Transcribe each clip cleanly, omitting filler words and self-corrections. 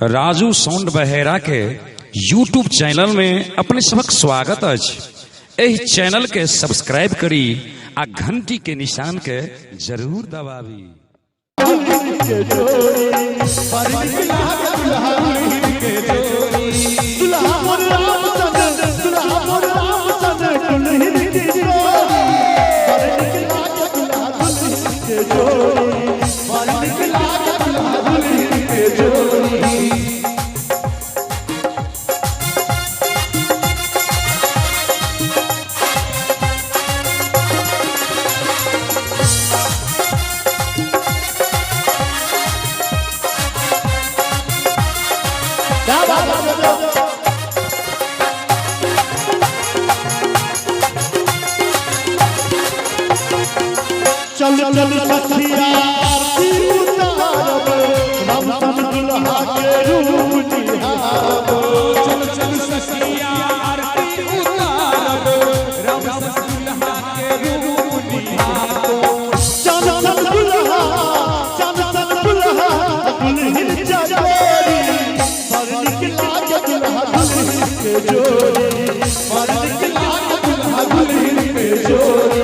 Raju sound बहेरा के YouTube channel में अपने सबक स्वागत अछि। एहि चैनल के सब्सक्राइब करी आ घंटी के निशान के जरूर दबावी। चल चल सखिया आरती उतारब राम सन दुल्हा के रूप निहारब। चल चल सखिया आरती उतारब राम सन दुल्हा के रूप निहारब। चल चल दुल्हा दुल्हन जगोरी पर निकला के दुल्हा दुल्हन के जोड़ी पर निकला के दुल्हा दुल्हन के जोड़ी।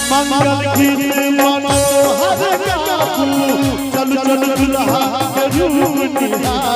मंगल गीत मनोहर गाबू चल चल दुल्हा के रूप निहार।